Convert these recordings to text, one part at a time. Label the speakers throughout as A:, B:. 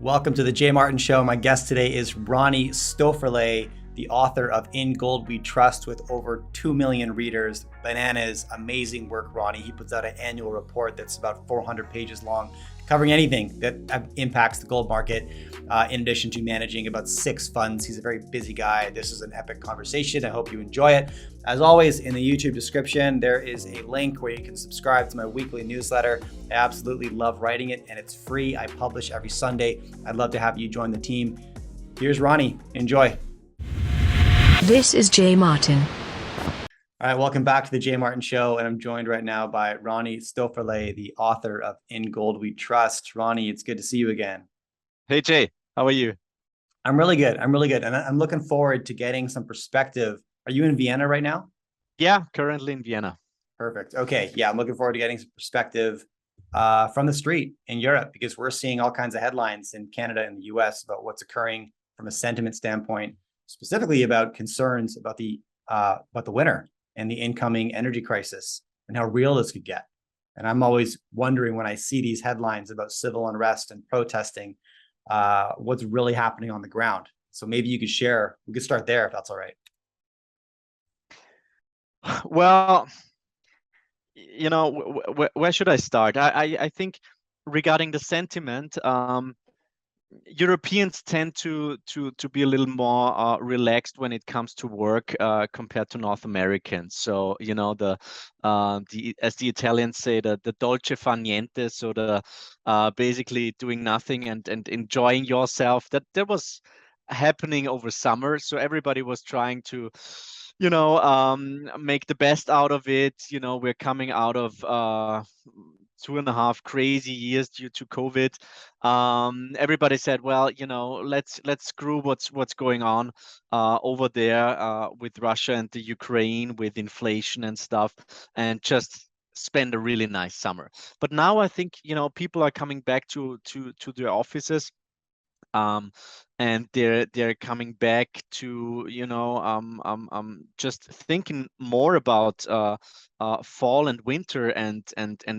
A: Welcome to the Jay Martin Show. My guest today is Ronnie Stöferle, the author of In Gold We Trust, with over 2 million readers. Bananas, amazing work, Ronnie. He puts out an annual report that's about 400 pages long, covering anything that impacts the gold market, in addition to managing about 6 funds. He's a very busy guy. This is an epic conversation. I hope you enjoy it. As always, in the YouTube description, there is a link where you can subscribe to my weekly newsletter. I absolutely love writing it, and it's free. I publish every Sunday. I'd love to have you join the team. Here's Ronnie. Enjoy.
B: This is Jay Martin.
A: All right, welcome back to the Jay Martin Show, and I'm joined right now by Ronnie Stöferle, the author of In Gold We Trust. Ronnie, it's good to see you again.
C: Hey Jay, how are you?
A: I'm really good, and I'm looking forward to getting some perspective. Are you in Vienna right now?
C: Yeah, currently in Vienna.
A: Perfect. Okay, yeah, I'm looking forward to getting some perspective from the street in Europe, because we're seeing all kinds of headlines in Canada and the US about what's occurring from a sentiment standpoint, specifically about concerns about the winter and the incoming energy crisis and how real this could get. And I'm always wondering, when I see these headlines about civil unrest and protesting, what's really happening on the ground. So maybe you could share. We could start there if that's all right.
C: Well, where should I start? I think regarding the sentiment, Europeans tend to be a little more relaxed when it comes to work compared to North Americans. So the as the Italians say, the dolce far niente, so the basically doing nothing and enjoying yourself. That was happening over summer. So everybody was trying to make the best out of it. We're coming out of 2.5 crazy years due to COVID. Everybody said, well, let's screw what's going on over there with Russia and the Ukraine, with inflation and stuff, and just spend a really nice summer. But now I think people are coming back to their offices. And they're coming back to just thinking more about fall and winter and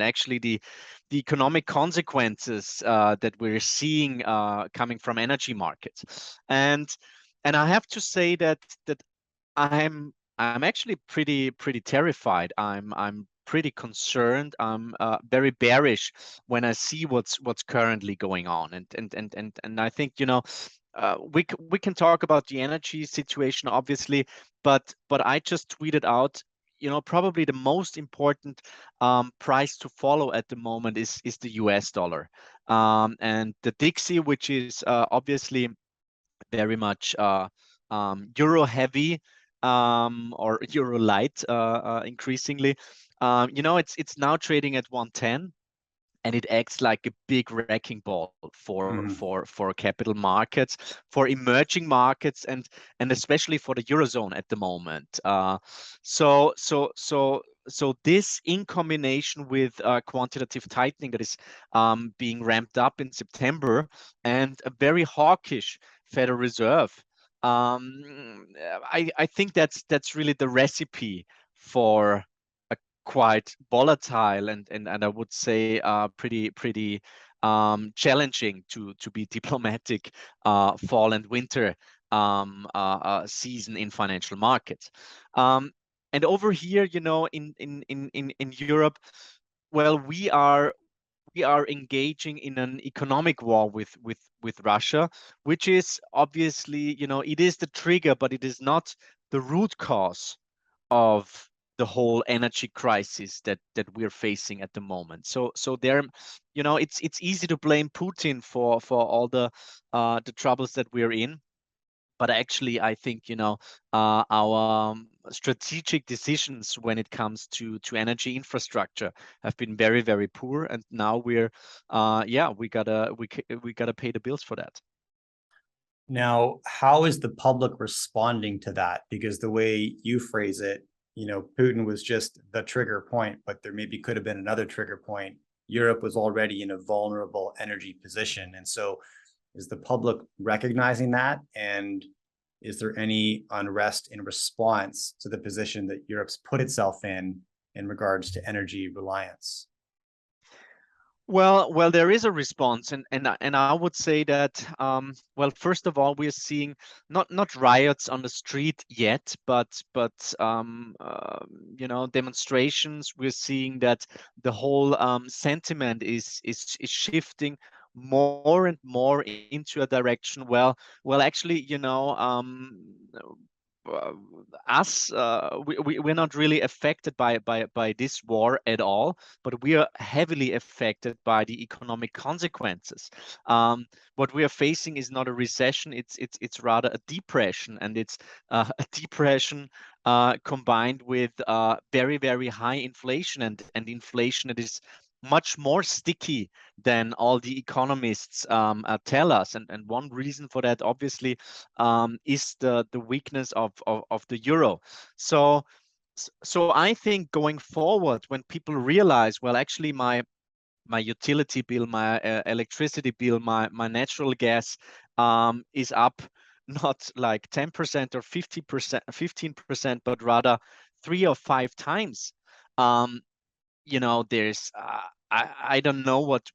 C: actually the economic consequences that we're seeing coming from energy markets. And I have to say that I'm actually pretty terrified. I'm pretty concerned. I'm very bearish when I see what's currently going on. And I think we can talk about the energy situation, obviously, but I just tweeted out, probably the most important price to follow at the moment is the US dollar, and the Dixie, which is obviously very much euro heavy, or euro light, increasingly. It's now trading at 110. And it acts like a big wrecking ball for capital markets, for emerging markets, and especially for the Eurozone at the moment. So this, in combination with quantitative tightening that is being ramped up in September, and a very hawkish Federal Reserve, I think that's really the recipe for quite volatile and I would say pretty challenging to be diplomatic fall and winter season in financial markets. And over here, in Europe, well, we are engaging in an economic war with Russia, which is obviously, it is the trigger, but it is not the root cause of the whole energy crisis that we're facing at the moment. So there, it's easy to blame Putin for all the troubles that we're in. But actually, I think our strategic decisions when it comes to energy infrastructure have been very, very poor, and now we gotta pay the bills for that.
A: Now, how is the public responding to that? Because the way you phrase it, Putin was just the trigger point, but there maybe could have been another trigger point. Europe was already in a vulnerable energy position. And so is the public recognizing that? And is there any unrest in response to the position that Europe's put itself in regards to energy reliance?
C: Well, there is a response, and I would say that well, first of all, we're seeing not riots on the street yet, but demonstrations. We're seeing that the whole sentiment is shifting more and more into a direction. Well, actually, uh, we're not really affected by this war at all, but we are heavily affected by the economic consequences. What we are facing is not a recession; it's rather a depression, and it's a depression combined with very high inflation, and inflation that is much more sticky than all the economists tell us. And one reason for that, obviously, is the weakness of the euro. So I think going forward, when people realize, well, actually my utility bill, my electricity bill, my natural gas is up not like 10% or 50%, 15%, but rather 3 or 5 times. Um, there's I don't know what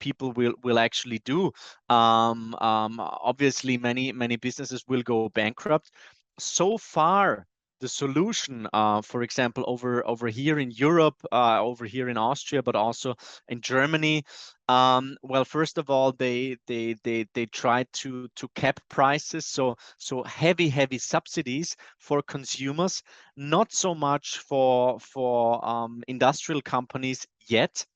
C: people will actually do. Obviously, many businesses will go bankrupt. So far, the solution, for example, over here in Europe, over here in Austria, but also in Germany. Well, first of all, they try to cap prices, so heavy subsidies for consumers, not so much for industrial companies yet.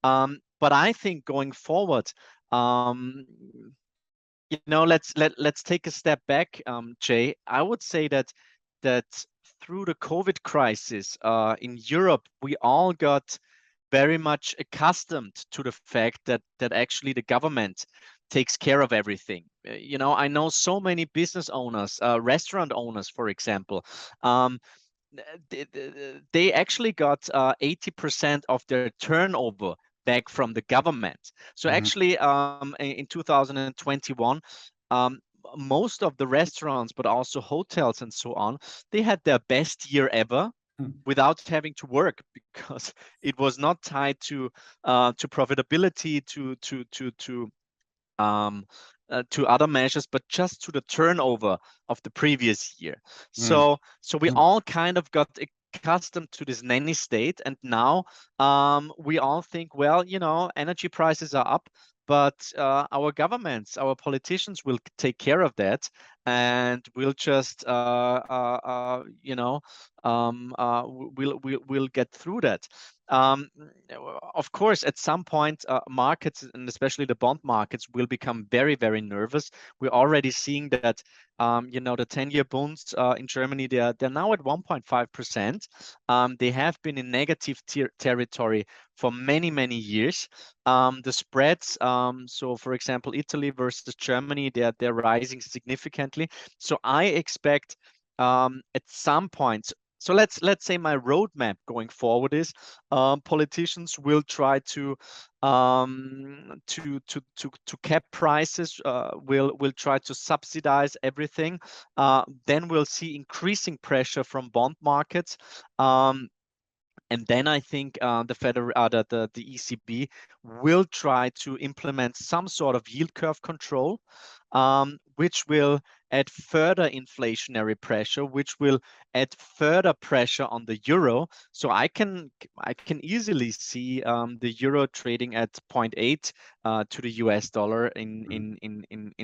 C: But I think going forward, um, let's take a step back, Jay. I would say that through the COVID crisis in Europe, we all got very much accustomed to the fact that actually the government takes care of everything. I know so many business owners, restaurant owners, for example. They actually got 80% of their turnover back from the government. So
A: Hmm.
C: actually, in 2021, um, most of the restaurants, but also hotels and so on, they had their best year ever without having to work, because it was not tied to profitability, um, to other measures, but just to the turnover of the previous year. So we all kind of got accustomed to this nanny state, and now we all think, well, energy prices are up, but our governments, our politicians will take care of that, and we'll just we'll get through that. Um, of course, at some point, markets, and especially the bond markets, will become very nervous. We're already seeing that. The 10-year bonds in Germany, they're now at 1.5%. They have been in negative territory for many years. The spreads, so for example, Italy versus Germany, they're rising significantly. So I expect at some point. So let's say my roadmap going forward is politicians will try to cap prices, will try to subsidize everything. Then we'll see increasing pressure from bond markets. And then I think the ECB will try to implement some sort of yield curve control, which will add further inflationary pressure, which will add further pressure on the euro. So I can easily see the euro trading at 0.8 to the US dollar in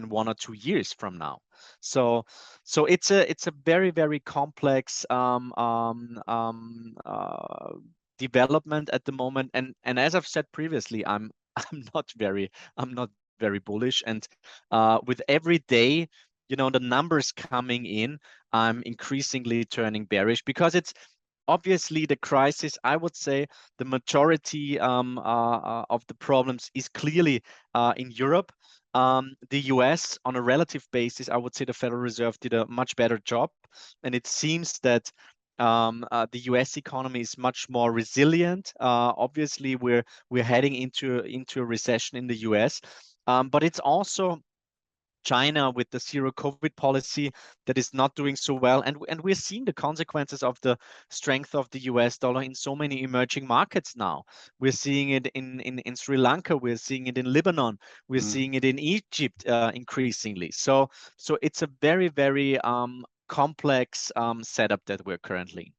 C: 1 or 2 years from now. So it's a very complex development at the moment, and as I've said previously, I'm not very bullish, and with every day, the numbers coming in, I'm increasingly turning bearish, because it's obviously the crisis. I would say the majority of the problems is clearly in Europe. The US, on a relative basis, I would say the Federal Reserve did a much better job, and it seems that the US economy is much more resilient. Obviously, we're heading into a recession in the US, but it's also China with the zero COVID policy that is not doing so well. And we're seeing the consequences of the strength of the US dollar in so many emerging markets now. We're seeing it in Sri Lanka, we're seeing it in Lebanon, we're seeing it in Egypt increasingly. So it's a very, very complex setup that we're currently.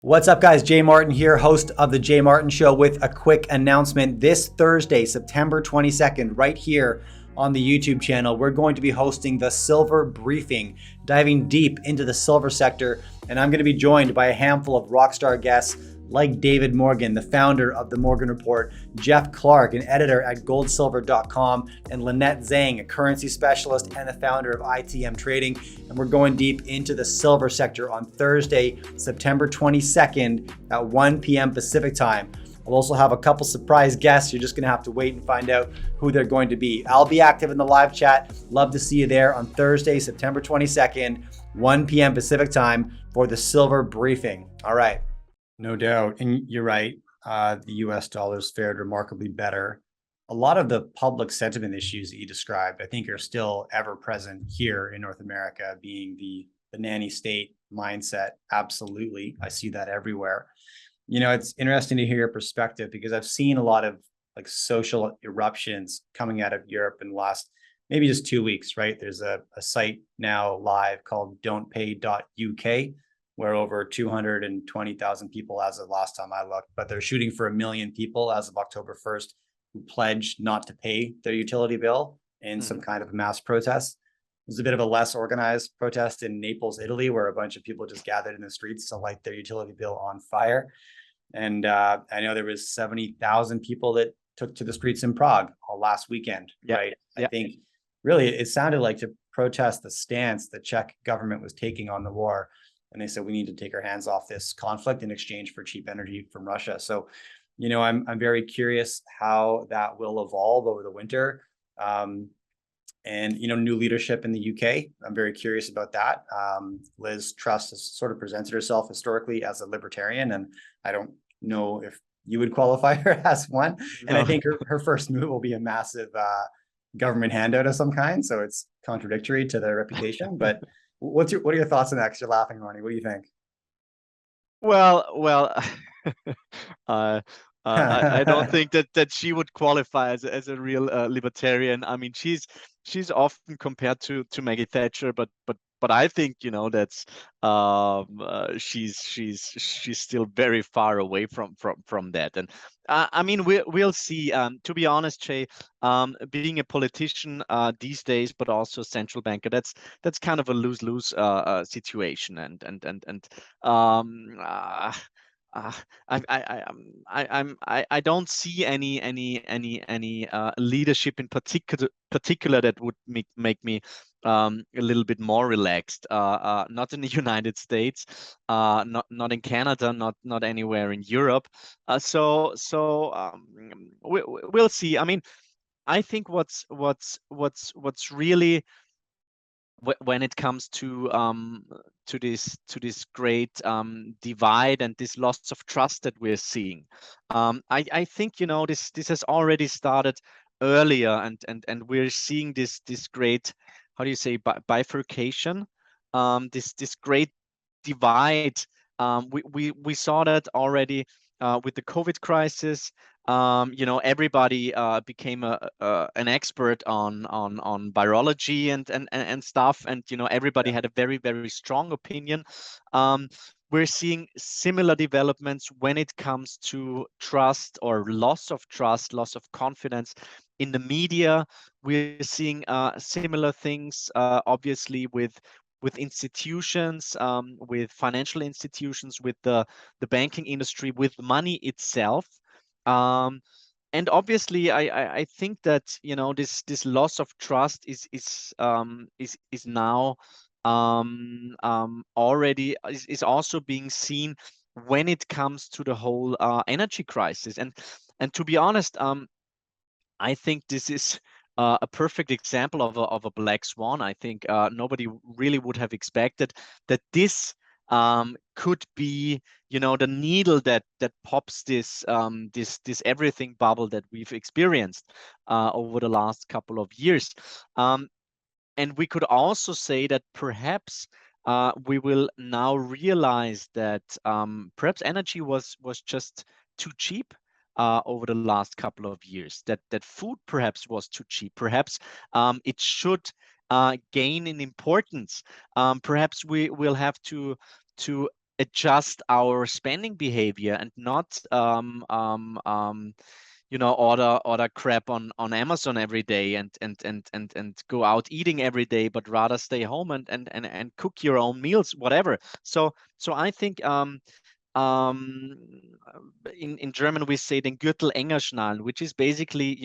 A: What's up, guys? Jay Martin here, host of The Jay Martin Show, with a quick announcement. This Thursday, September 22nd, right here on the YouTube channel, we're going to be hosting the Silver Briefing, diving deep into the silver sector. And I'm going to be joined by a handful of rockstar guests like David Morgan, the founder of the Morgan Report, Jeff Clark, an editor at goldsilver.com, and Lynette Zhang, a currency specialist and the founder of ITM Trading. And we're going deep into the silver sector on Thursday, September 22nd at 1 p.m. Pacific time. I'll also have a couple surprise guests. You're just going to have to wait and find out who they're going to be. I'll be active in the live chat. Love to see you there on Thursday, September 22nd, 1 p.m. Pacific time for the Silver Briefing. All right. No doubt. And you're right. The US dollar's fared remarkably better. A lot of the public sentiment issues that you described, I think, are still ever present here in North America, being the nanny state mindset. Absolutely. I see that everywhere. You know, it's interesting to hear your perspective, because I've seen a lot of like social eruptions coming out of Europe in the last maybe just 2 weeks, right? There's a site now live called don'tpay.uk, where over 220,000 people as of last time I looked, but they're shooting for 1 million people as of October 1st who pledged not to pay their utility bill in some kind of mass protest. There's a bit of a less organized protest in Naples, Italy, where a bunch of people just gathered in the streets to light their utility bill on fire. And I know there was 70,000 people that took to the streets in Prague all last weekend, right? I think really it sounded like to protest the stance the Czech government was taking on the war. And they said, we need to take our hands off this conflict in exchange for cheap energy from Russia. So, you know, I'm very curious how that will evolve over the winter. And, you know, new leadership in the UK, I'm very curious about that. Liz Truss has sort of presented herself historically as a libertarian, and I don't know if you would qualify her as one. And I think her first move will be a massive government handout of some kind. So it's contradictory to their reputation. But what are your thoughts on that? 'Cause you're laughing, Ronnie. What do you think?
C: Well, I don't think that she would qualify as a real libertarian. I mean, she's often compared to Maggie Thatcher, but I think, you know, that's she's still very far away from that. And I mean, we'll see. To be honest, Jay, being a politician these days, but also central banker, that's kind of a lose-lose situation. I don't see any leadership in particular that would make me a little bit more relaxed. Not in the United States, not in Canada, not anywhere in Europe. We'll see. I mean, I think what's really, when it comes to this great divide and this loss of trust that we're seeing, I think, you know, this has already started earlier, and we're seeing this great, how do you say, bifurcation, this great divide. We saw that already with the COVID crisis. You know, everybody became an expert on virology and stuff, and you know, everybody had a very, very strong opinion. We're seeing similar developments when it comes to trust, or loss of trust, loss of confidence in the media. We're seeing similar things, obviously, with institutions, with financial institutions, with the banking industry, with money itself. And obviously, I think that, you know, this loss of trust is now already is also being seen when it comes to the whole energy crisis. And to be honest, I think this is a perfect example of a black swan. I think nobody really would have expected that this could be, you know, the needle that pops this everything bubble that we've experienced over the last couple of years. And we could also say that perhaps we will now realize that perhaps energy was just too cheap over the last couple of years. That food perhaps was too cheap. Perhaps it should gain in importance. Perhaps we will have to adjust our spending behavior and not order crap on Amazon every day and go out eating every day, but rather stay home and cook your own meals, whatever. So I think um, in German we say den Gürtel enger schnallen, which is basically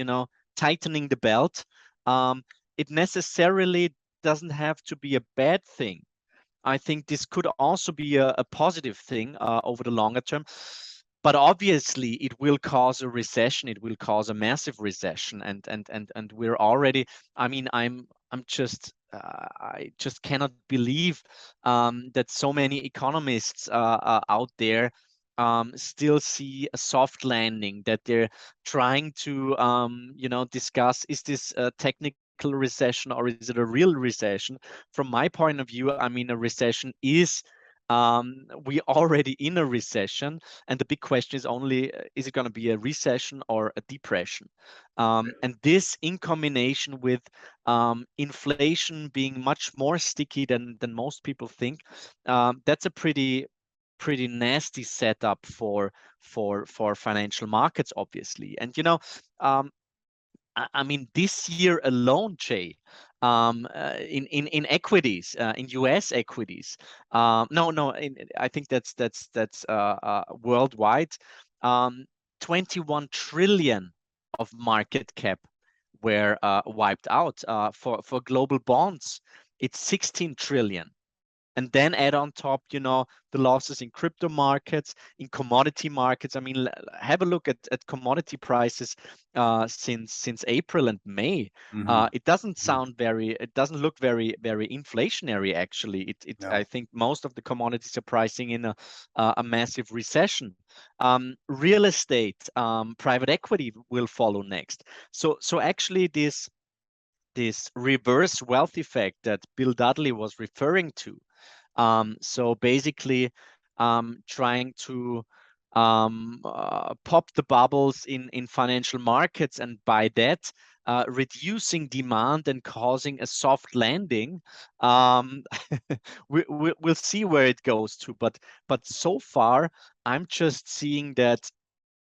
C: tightening the belt. It necessarily doesn't have to be a bad thing. I think this could also be a positive thing over the longer term. But obviously, it will cause a recession. It will cause a massive recession, and we're already. I mean, I'm just I just cannot believe that so many economists out there still see a soft landing. That they're trying to discuss, is this a technical recession or is it a real recession? From my point of view, I mean, a recession is we already in a recession, and the big question is only is it going to be a recession or a depression? And this in combination with inflation being much more sticky than most people think, that's a pretty nasty setup for financial markets, obviously. And I mean, this year alone, Jay, in equities, in U.S. equities, I think that's worldwide, 21 trillion of market cap were wiped out. For global bonds, it's 16 trillion. And then add on top, the losses in crypto markets, in commodity markets. I mean, have a look at commodity prices since April and May. It doesn't look very inflationary, actually.
A: No.
C: I think most of the commodities are pricing in a massive recession. Real estate, private equity will follow next. So actually this reverse wealth effect that Bill Dudley was referring to. So basically, trying to pop the bubbles in financial markets, and by that, reducing demand and causing a soft landing. We'll see where it goes to, but so far, I'm just seeing that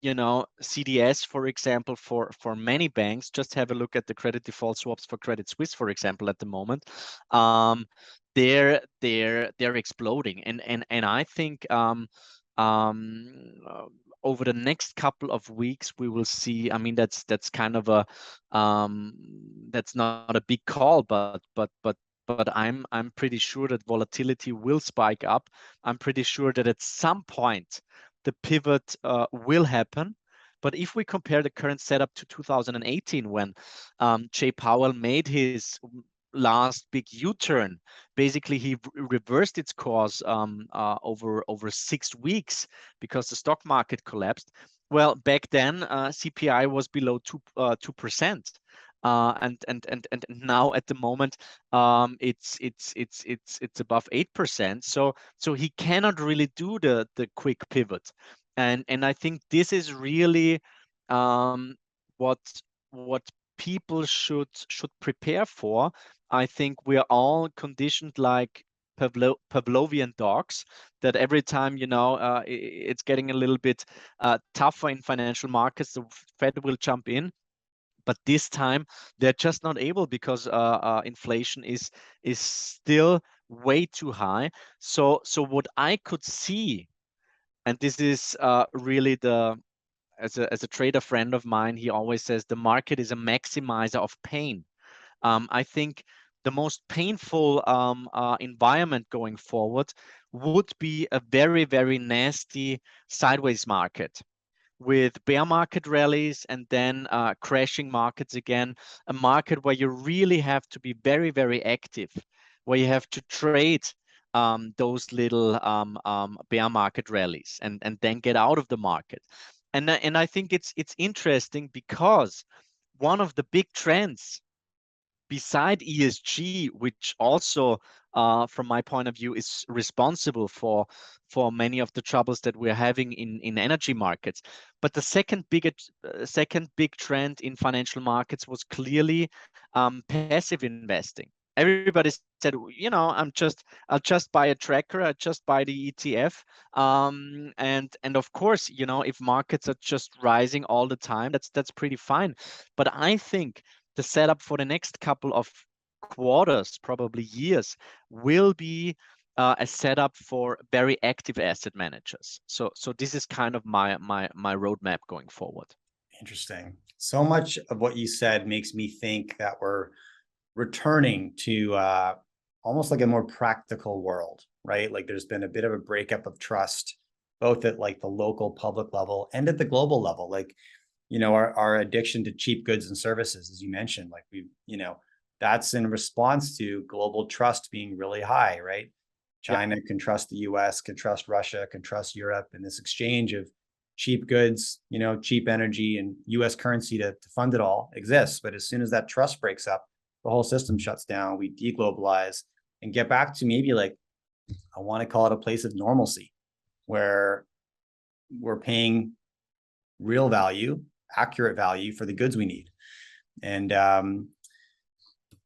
C: CDS, for example, for many banks, just have a look at the credit default swaps for Credit Suisse, for example, at the moment. They're exploding, and I think over the next couple of weeks we will see. I mean, that's kind of a that's not a big call, but I'm pretty sure that volatility will spike up. I'm pretty sure that at some point the pivot will happen. But if we compare the current setup to 2018, when Jay Powell made his last big U-turn, basically he reversed its course over 6 weeks because the stock market collapsed. Well, back then CPI was below 2%. And now at the moment it's above 8%. So he cannot really do the quick pivot, and I think this is really what people should prepare for. I think we are all conditioned like Pavlovian dogs, that every time it's getting a little bit tougher in financial markets, the Fed will jump in. But this time they're just not able, because inflation is still way too high. So what I could see, and this is really as a trader friend of mine, he always says the market is a maximizer of pain. I think the most painful environment going forward would be a very, very nasty sideways market, with bear market rallies and then crashing markets again. A market where you really have to be very, very active, where you have to trade those little bear market rallies and then get out of the market. And I think it's interesting, because one of the big trends beside ESG, which also, from my point of view, is responsible for many of the troubles that we're having in energy markets. But the second big trend in financial markets was clearly passive investing. Everybody said, I'll just buy a tracker, I'll just buy the ETF, and of course, if markets are just rising all the time, that's pretty fine. But I think the setup for the next couple of quarters, probably years, will be a setup for very active asset managers. So this is kind of my roadmap going forward.
A: Interesting. So much of what you said makes me think that we're returning to almost like a more practical world, right? Like there's been a bit of a breakup of trust, both at like the local public level and at the global level. Like, our addiction to cheap goods and services, as you mentioned, like that's in response to global trust being really high, right? China can trust the US, can trust Russia, can trust Europe, and this exchange of cheap goods, cheap energy and US currency to fund it all exists. But as soon as that trust breaks up, the whole system shuts down, we deglobalize and get back to maybe like, I want to call it a place of normalcy where we're paying real value, accurate value for the goods we need. And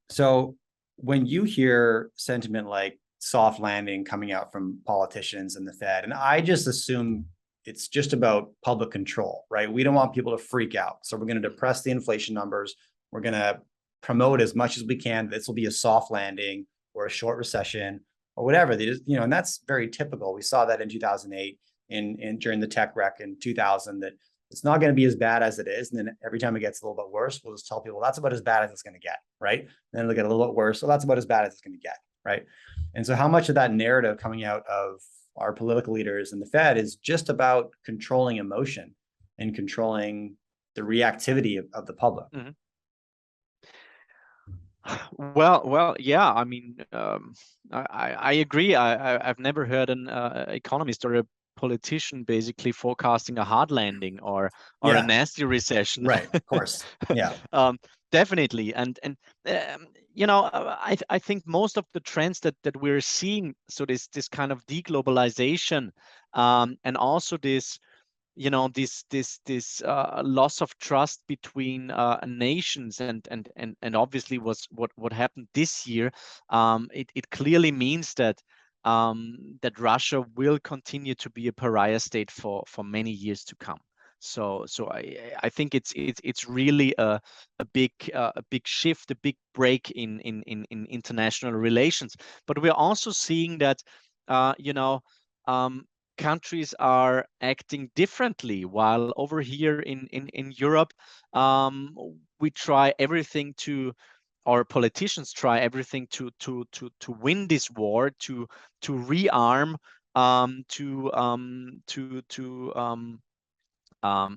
A: so when you hear sentiment like soft landing coming out from politicians and the Fed, and I just assume it's just about public control, right? We don't want people to freak out. So we're going to depress the inflation numbers. We're going to promote as much as we can. This will be a soft landing or a short recession or whatever. They just, and that's very typical. We saw that in 2008 in during the tech wreck in 2000, that it's not going to be as bad as it is. And then every time it gets a little bit worse, we'll just tell people that's about as bad as it's going to get, right? And then it'll get a little bit worse. So that's about as bad as it's going to get, right? And so how much of that narrative coming out of our political leaders and the Fed is just about controlling emotion and controlling the reactivity of the public?
C: Mm-hmm. Well, yeah. I mean, I agree. I've never heard an economist or a politician basically forecasting a hard landing or a nasty recession.
A: Right, of course. Yeah.
C: Definitely. And I think most of the trends that we're seeing, so this kind of deglobalization, and also this loss of trust between nations, and obviously was what happened this year. It clearly means that Russia will continue to be a pariah state for many years to come. So I think it's really a big shift, a big break in international relations. But we're also seeing that countries are acting differently, while over here in Europe, we try everything our politicians try everything to win this war, to rearm,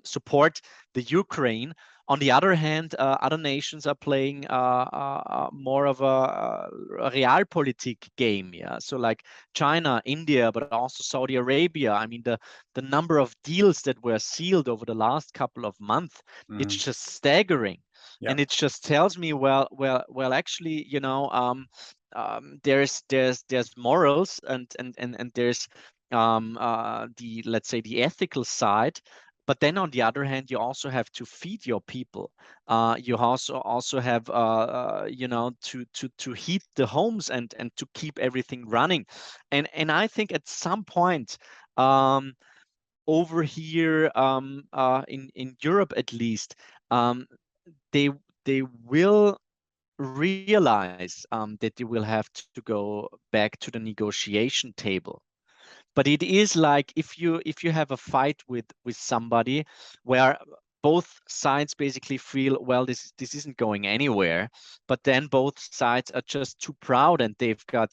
C: support the Ukraine. On the other hand, other nations are playing more of a realpolitik game. Yeah, so like China, India, but also Saudi Arabia. I mean, the number of deals that were sealed over the last couple of months, it's just staggering. Yep. And it just tells me, well, actually, there's morals and there's let's say the ethical side. But then on the other hand, you also have to feed your people. You also have to heat the homes and to keep everything running. And I think at some point over here in Europe at least, they will realize that they will have to go back to the negotiation table. But it is like if you have a fight with somebody where both sides basically feel, well, this isn't going anywhere, but then both sides are just too proud and they've got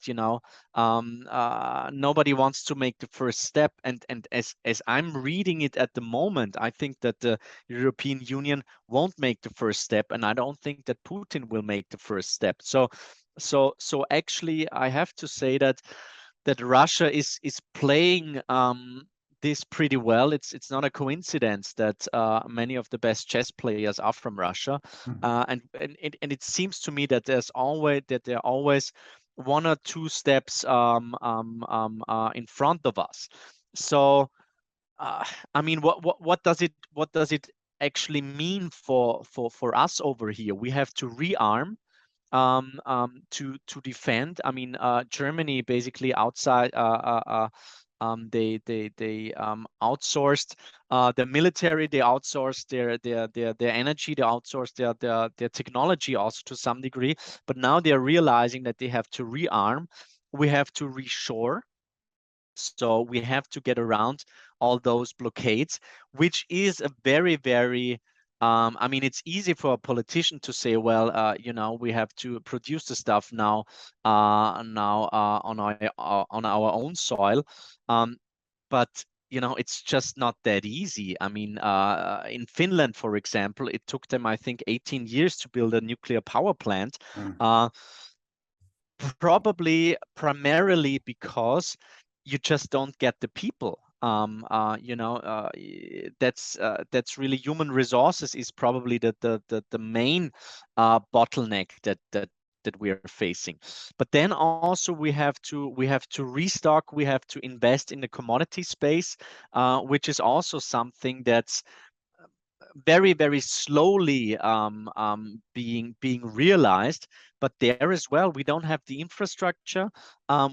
C: nobody wants to make the first step. And as I'm reading it at the moment, I think that the European Union won't make the first step, and I don't think that Putin will make the first step. So actually, I have to say that Russia is playing this pretty well. It's not a coincidence that many of the best chess players are from Russia, and it seems to me that there are always one or two steps in front of us. So I mean, what does it actually mean for us over here? We have to rearm to defend. I mean, Germany basically outside they outsourced the military, they outsourced their energy, they outsourced their technology also to some degree. But now they're realizing that they have to rearm. We have to reshore. So we have to get around all those blockades, which is a very, very I mean, it's easy for a politician to say, well, we have to produce the stuff now on our own soil. But it's just not that easy. I mean, in Finland, for example, it took them, I think, 18 years to build a nuclear power plant. Probably primarily because you just don't get the people. That's really human resources is probably the main bottleneck that we are facing. But then also we have to restock, we have to invest in the commodity space, which is also something that's very, very slowly being realized. But there as well, we don't have the infrastructure,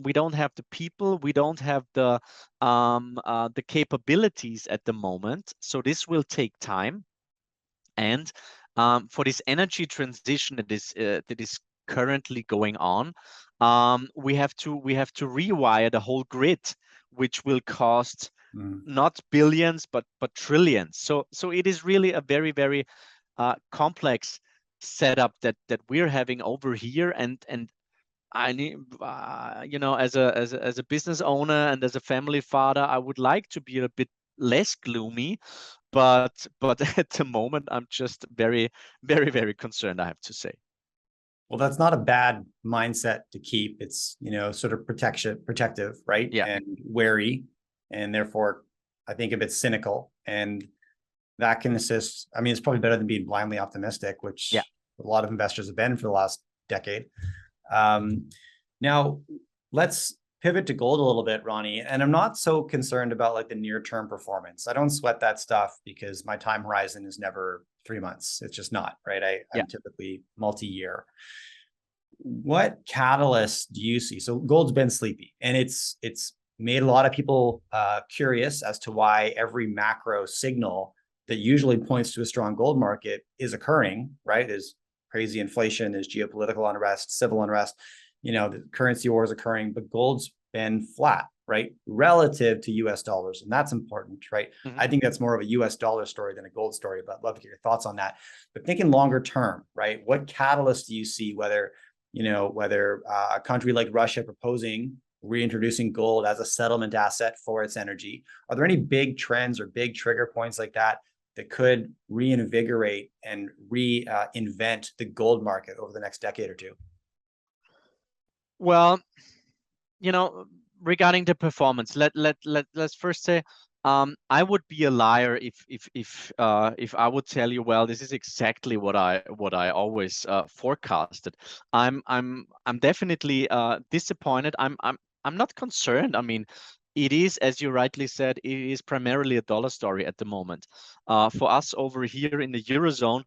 C: we don't have the people, we don't have the capabilities at the moment. So this will take time. And for this energy transition that is currently going on, we have to rewire the whole grid, which will cost not billions but trillions. So it is really a very, very complex setup that we're having over here. And I need, as a business owner and as a family father, I would like to be a bit less gloomy, but at the moment I'm just very, very, very concerned, I have to say.
A: Well, that's not a bad mindset to keep. It's, sort of protective, right?
C: Yeah.
A: And wary, and therefore I think a bit cynical. And that can assist. I mean, it's probably better than being blindly optimistic, which a lot of investors have been for the last decade. Now let's pivot to gold a little bit, Ronnie. And I'm not so concerned about like the near-term performance. I don't sweat that stuff because my time horizon is never 3 months. It's just not, right? I'm typically multi-year. What catalysts do you see? So gold's been sleepy, and it's made a lot of people curious as to why every macro signal that usually points to a strong gold market is occurring, right? There's crazy inflation, there's geopolitical unrest, civil unrest, the currency war is occurring, but gold's been flat, right? Relative to US dollars. And that's important, right? I think that's more of a US dollar story than a gold story, but I'd love to get your thoughts on that. But thinking longer term, right? What catalysts do you see, whether a country like Russia proposing reintroducing gold as a settlement asset for its energy? Are there any big trends or big trigger points like that could reinvigorate and reinvent the gold market over the next decade or two?
C: Well, regarding the performance, let's first say, I would be a liar if I would tell you, well, this is exactly what I always forecasted. I'm definitely disappointed. I'm not concerned. I mean, it is, as you rightly said, it is primarily a dollar story at the moment. For us over here in the Eurozone,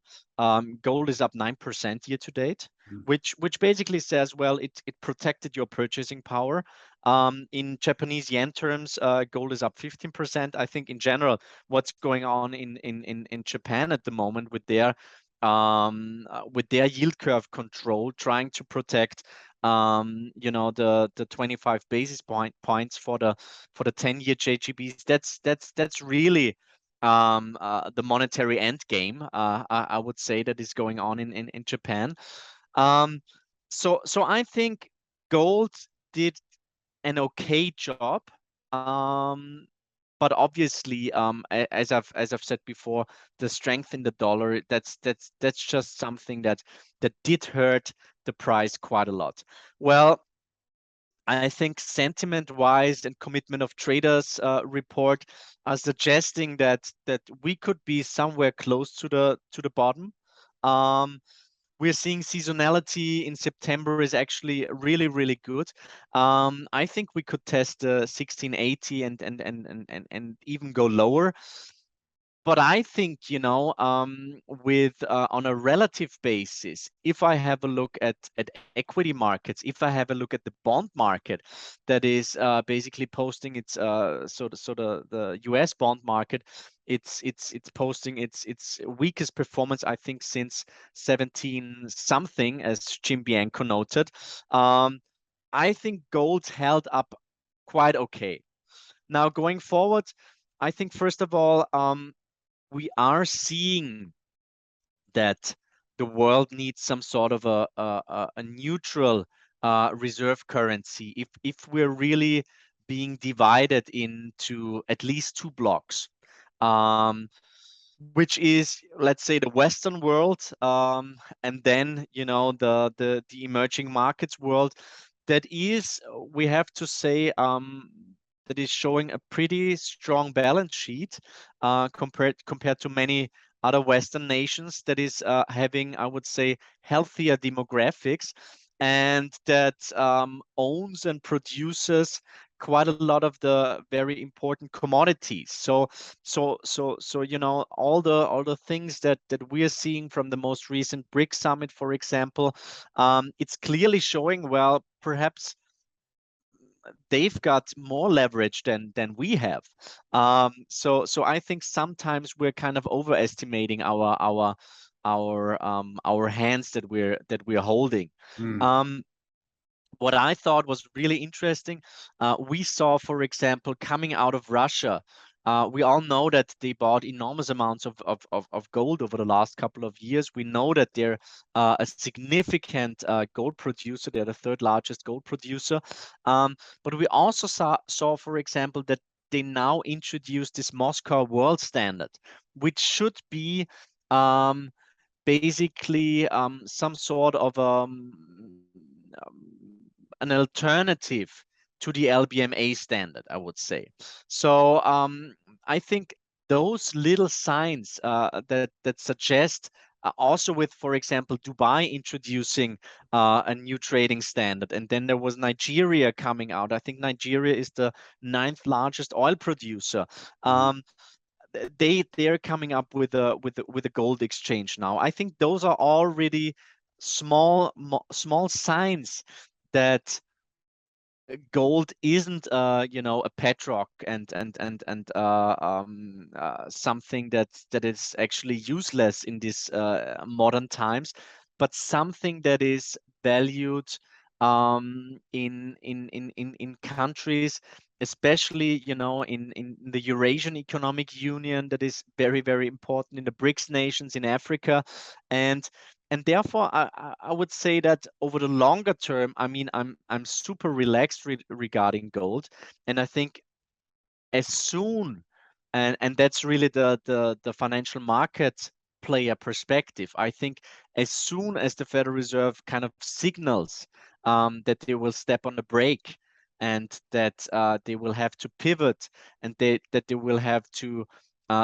C: gold is up 9% year to date, which basically says, well, it protected your purchasing power. In Japanese yen terms, gold is up 15%. I think in general, what's going on in Japan at the moment with their yield curve control, trying to protect the 25 basis points for the 10-year JGBs. That's really the monetary end game, I would say, that is going on in Japan. So I think gold did an okay job, but obviously, as I've said before, the strength in the dollar, that's just something that did hurt the price quite a lot. Well, I think sentiment-wise and commitment of traders report are suggesting that we could be somewhere close to the bottom. We're seeing seasonality in September is actually really, really good. I think we could test 1680 and even go lower. But I think, with on a relative basis, if I have a look at equity markets, if I have a look at the bond market, that is basically posting its the U.S. bond market, it's posting its weakest performance, I think, since 17 something, as Jim Bianco noted. I think gold held up quite okay. Now going forward, I think first of all, we are seeing that the world needs some sort of a neutral reserve currency if we're really being divided into at least two blocks, which is, let's say, the Western world, and then the emerging markets world. That is, we have to say, that is showing a pretty strong balance sheet compared to many other Western nations, that is having, I would say, healthier demographics, and that owns and produces quite a lot of the very important commodities. So all the things that we are seeing from the most recent BRICS summit, for example, it's clearly showing, well, perhaps they've got more leverage than we have. So I think sometimes we're kind of overestimating our hands that we're holding. What I thought was really interesting, we saw, for example, coming out of Russia, we all know that they bought enormous amounts of gold over the last couple of years. We know that they're a significant gold producer. They're the third largest gold producer. But we also saw, for example, that they now introduced this Moscow World Standard, which should be basically some sort of an alternative to the LBMA standard, I would say. So I think those little signs that suggest, also with, for example, Dubai introducing a new trading standard, and then there was Nigeria coming out. I think Nigeria is the 9th largest oil producer. They're coming up with a gold exchange now. I think those are already small signs that gold isn't a petrock and something that is actually useless in these modern times, but something that is valued in countries, especially in the Eurasian Economic Union, that is very, very important, in the BRICS nations, in Africa. And therefore, I would say that over the longer term, I mean, I'm super relaxed regarding gold, and I think as soon, and that's really the financial market player perspective. I think as soon as the Federal Reserve kind of signals that they will step on the brake, and that they will have to pivot, and that they will have to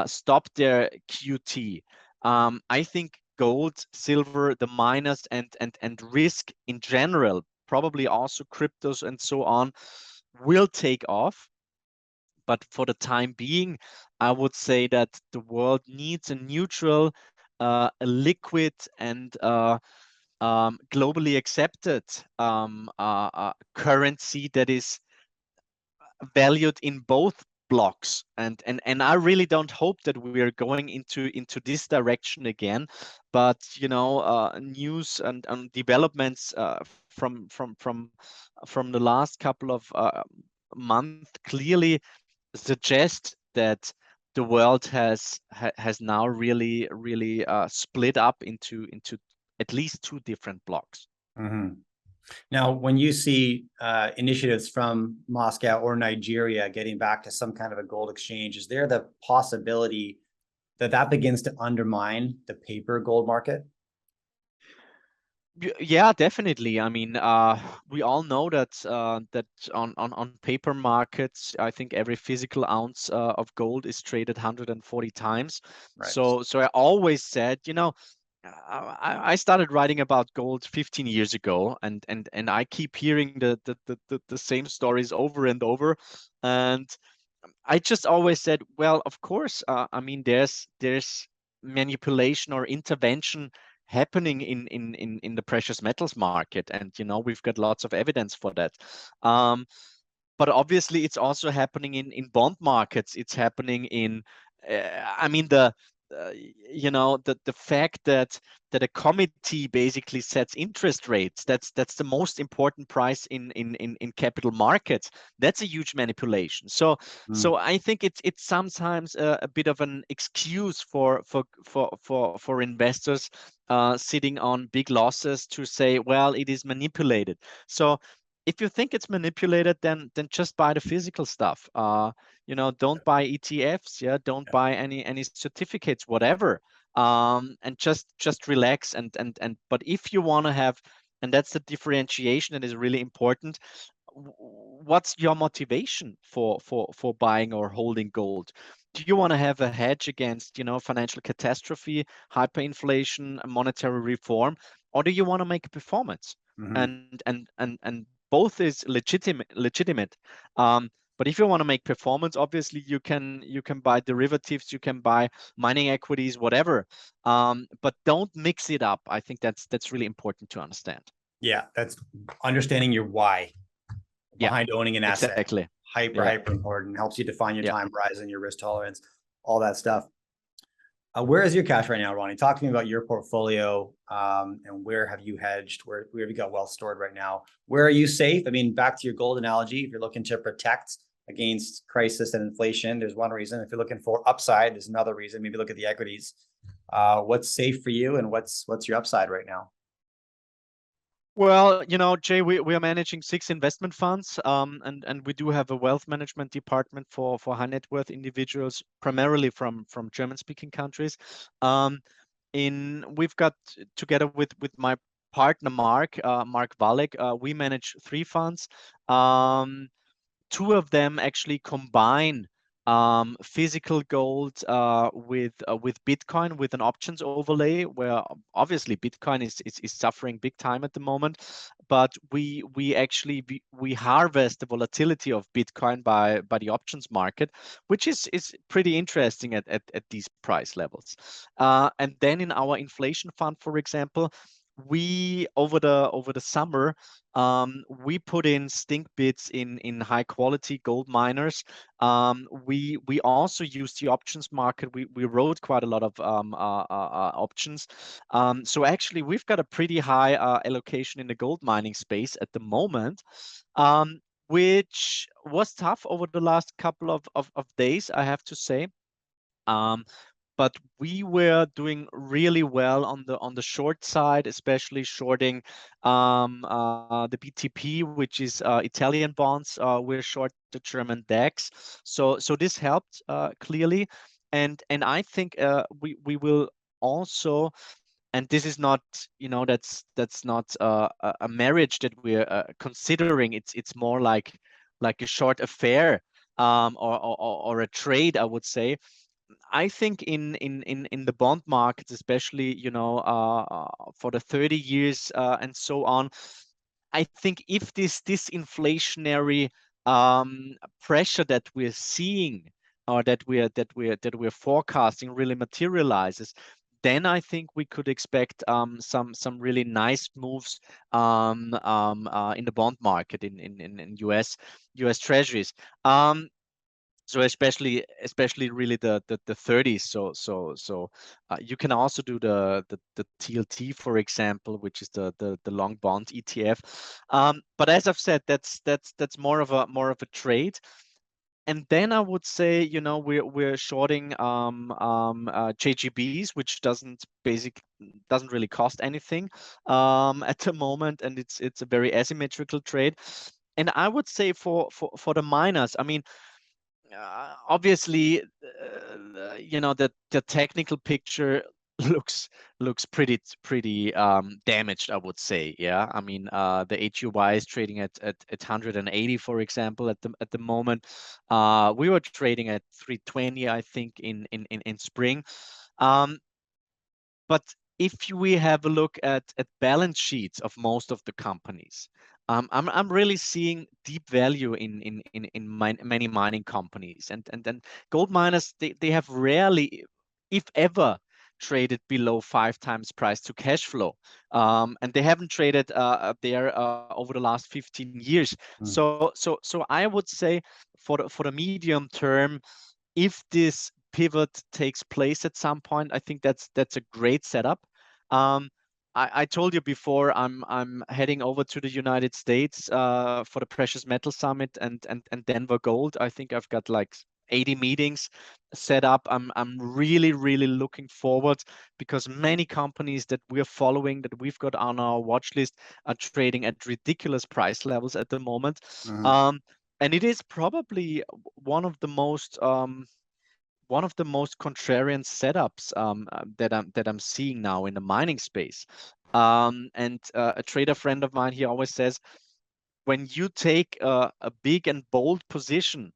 C: stop their QT. I think gold, silver, the miners, and risk in general, probably also cryptos and so on, will take off. But for the time being, I would say that the world needs a neutral, a liquid, and globally accepted currency that is valued in both blocks. And I really don't hope that we are going into this direction again. But news and developments from the last couple of months clearly suggest that the world has now really split up into at least two different blocks.
A: Now, when you see initiatives from Moscow or Nigeria getting back to some kind of a gold exchange, is there the possibility that begins to undermine the paper gold market?
C: Yeah, definitely. I mean, we all know that that on paper markets, I think every physical ounce of gold is traded 140 times.
A: Right.
C: So I always said, I started writing about gold 15 years ago, and I keep hearing the same stories over and over, and I just always said, well, of course, I mean, there's manipulation or intervention happening in the precious metals market, and we've got lots of evidence for that. Um, but obviously, it's also happening in bond markets. It's happening in, I mean, the fact that a committee basically sets interest rates. That's the most important price in capital markets. That's a huge manipulation. So I think it's sometimes a bit of an excuse for investors sitting on big losses to say, well, it is manipulated. So if you think it's manipulated, then just buy the physical stuff. Don't buy ETFs. Yeah, don't buy any certificates, whatever. And just relax and. But if you want to have, and that's the differentiation that is really important. What's your motivation for buying or holding gold? Do you want to have a hedge against financial catastrophe, hyperinflation, monetary reform, or do you want to make a performance?
A: Mm-hmm.
C: And both is legitimate. But if you want to make performance, obviously you can buy derivatives, you can buy mining equities, whatever. But don't mix it up. I think that's really important to understand.
A: Yeah, that's understanding your why
C: Yeah,
A: behind owning an asset.
C: exactly.
A: Hyper,
C: Yeah,
A: hyper important. Helps you define your
C: yeah.
A: time horizon, your risk tolerance, all that stuff. Where is your cash right now, Ronnie? Talk to me about your portfolio, and where have you hedged? Where have you got wealth stored right now? Where are you safe? I mean, back to your gold analogy, if you're looking to protect against crisis and inflation, there's one reason. If you're looking for upside, there's another reason. Maybe look at the equities. What's safe for you, and what's your upside right now?
C: Well, Jay, we are managing 6 investment funds, and we do have a wealth management department for high net worth individuals, primarily from German-speaking countries. We've got, together with my partner Mark Walek, we manage 3 funds. 2 of them actually combine physical gold with Bitcoin with an options overlay, where obviously Bitcoin is suffering big time at the moment, but we actually we harvest the volatility of Bitcoin by the options market, which is pretty interesting at these price levels. And then in our inflation fund, for example, we over the summer, we put in stink bits in high quality gold miners. We also used the options market. We wrote quite a lot of options. So actually, we've got a pretty high allocation in the gold mining space at the moment, which was tough over the last couple of days, I have to say. Um, but we were doing really well on the short side, especially shorting the BTP, which is Italian bonds. We're short the German DAX, so this helped clearly, and I think we will also. And this is not, that's not a marriage that we're considering. It's more like a short affair, or a trade, I would say. I think in the bond markets, especially, for the 30 years and so on, I think if this disinflationary pressure that we're seeing, or that we're forecasting, really materializes, then I think we could expect some really nice moves in the bond market in US Treasuries. So especially really the 30s. So you can also do the TLT, for example, which is the long bond ETF. But as I've said, that's more of a trade. And then I would say, we're shorting JGBs, which doesn't really cost anything at the moment, and it's a very asymmetrical trade. And I would say for the miners, I mean, obviously, the technical picture looks pretty damaged, I would say. Yeah, I mean, the HUY is trading at 180, for example, at the moment. We were trading at 320, I think, in spring. But if we have a look at balance sheets of most of the companies, I'm really seeing deep value in many mining companies, and then gold miners, they have rarely, if ever, traded below 5 times price to cash flow, and they haven't traded up there over the last 15 years.
A: Mm.
C: So I would say for the medium term, if this pivot takes place at some point, I think that's a great setup. I told you before, I'm heading over to the United States for the Precious Metal Summit and Denver Gold. I think I've got like 80 meetings set up. I'm really looking forward, because many companies that we're following, that we've got on our watch list, are trading at ridiculous price levels at the moment.
A: Mhm.
C: And it is probably one of the most contrarian setups that I'm seeing now in the mining space. And a trader friend of mine, he always says, when you take a big and bold position,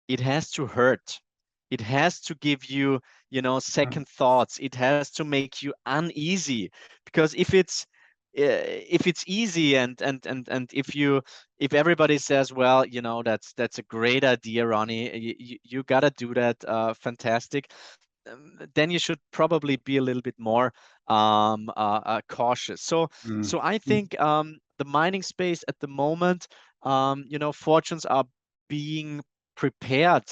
C: it has to hurt. It has to give you, second thoughts. It has to make you uneasy, because if it's easy, and if everybody says, well, that's a great idea, Ronnie, you gotta do that, fantastic, then you should probably be a little bit more cautious. So I think the mining space at the moment, fortunes are being prepared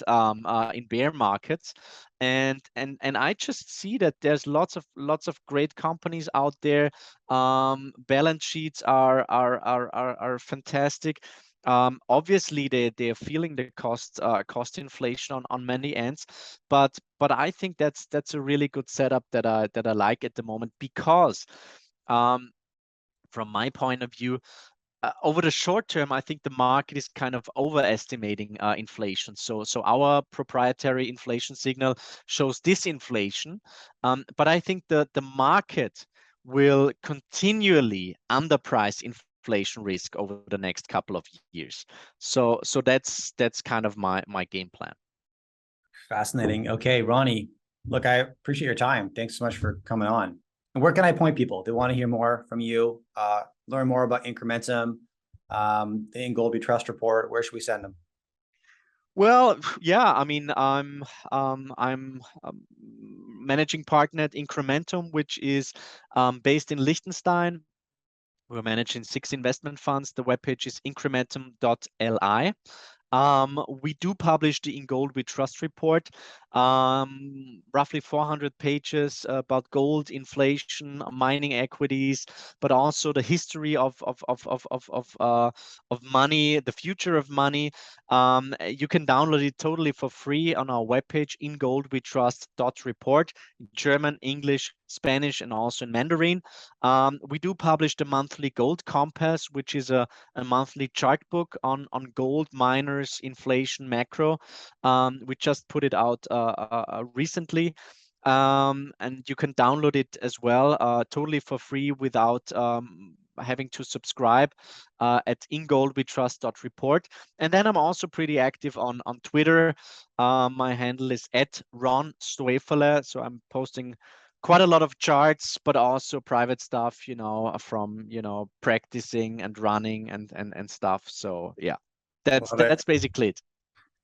C: in bear markets, and I just see that there's lots of great companies out there. Balance sheets are fantastic. Obviously, they're feeling the cost inflation on many ends, but I think that's a really good setup that I like at the moment, because um, from my point of view, over the short term, I think the market is kind of overestimating inflation. So our proprietary inflation signal shows disinflation, but I think the market will continually underprice inflation risk over the next couple of years. So that's kind of my game plan.
A: Fascinating. Okay, Ronnie, look, I appreciate your time. Thanks so much for coming on. And where can I point people? They want to hear more from you, learn more about Incrementum, the In Gold We Trust report. Where should we send them?
C: Well, yeah, I mean, I'm managing partner at Incrementum, which is based in Liechtenstein. We're managing 6 investment funds. The webpage is incrementum.li. We do publish the In Gold We Trust report, roughly 400 pages about gold, inflation, mining equities, but also the history of money, the future of money. You can download it totally for free on our webpage, ingoldwetrust.report, in German, English, Spanish, and also in Mandarin. We do publish the monthly Gold Compass, which is a monthly chart book on gold, miners, inflation, macro. We just put it out recently. And you can download it as well, totally for free, without having to subscribe, at ingoldwetrust.report. And then I'm also pretty active on Twitter. My handle is at Ron Stöferle. So I'm posting quite a lot of charts, but also private stuff, from, practicing and running and stuff. So yeah,
A: Love it.
C: that's basically it.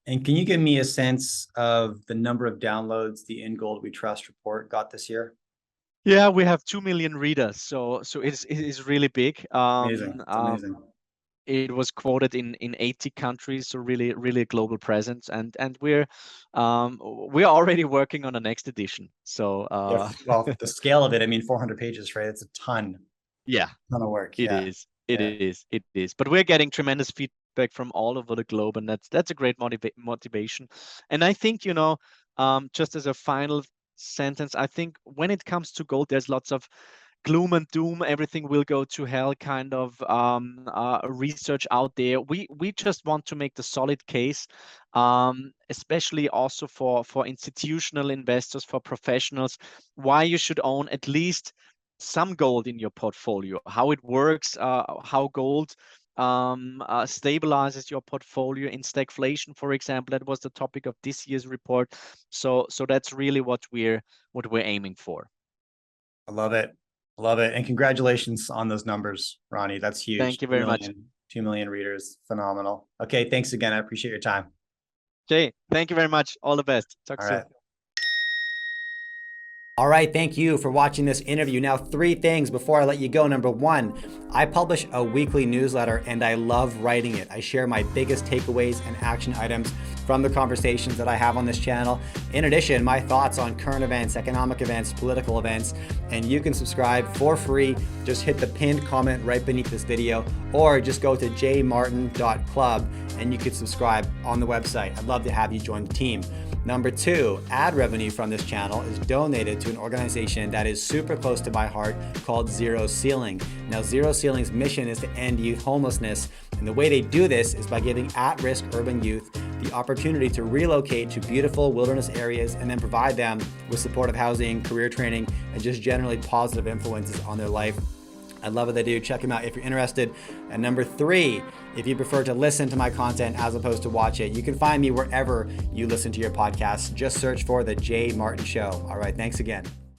A: And can you give me a sense of the number of downloads the In Gold We Trust report got this year?
C: Yeah, we have 2 million readers, so it is really big.
A: Amazing. It's amazing.
C: It was quoted in 80 countries, so really a global presence, and we're already working on the next edition. So
A: Yeah. Well, the scale of it, I mean, 400 pages, right? It's a
C: yeah,
A: ton of work.
C: it
A: Yeah.
C: is. It
A: Yeah.
C: is. It is. But we're getting tremendous feedback from all over the globe, and that's a great motivation. And I think, just as a final sentence, I think when it comes to gold, there's lots of gloom and doom, everything will go to hell kind of research out there. We just want to make the solid case, especially also for institutional investors, for professionals, why you should own at least some gold in your portfolio, how it works, how gold stabilizes your portfolio in stagflation, for example. That was the topic of this year's report. So that's really what we're aiming for.
A: I love it. Love it. And congratulations on those numbers, Ronnie. That's huge.
C: Thank you very much.
A: 2 million readers. Phenomenal. Okay. Thanks again. I appreciate your time.
C: Jay, thank you very much. All the best. Talk soon.
A: Right. All right, thank you for watching this interview. Now, 3 things before I let you go. Number 1, I publish a weekly newsletter and I love writing it. I share my biggest takeaways and action items from the conversations that I have on this channel. In addition, my thoughts on current events, economic events, political events, and you can subscribe for free. Just hit the pinned comment right beneath this video, or just go to jmartin.club and you can subscribe on the website. I'd love to have you join the team. Number 2, ad revenue from this channel is donated to an organization that is super close to my heart called Zero Ceiling. Now, Zero Ceiling's mission is to end youth homelessness, and the way they do this is by giving at-risk urban youth the opportunity to relocate to beautiful wilderness areas and then provide them with supportive housing, career training, and just generally positive influences on their life. I love what they do. Check them out if you're interested. And number 3, if you prefer to listen to my content as opposed to watch it, you can find me wherever you listen to your podcasts. Just search for The Jay Martin Show. All right, thanks again.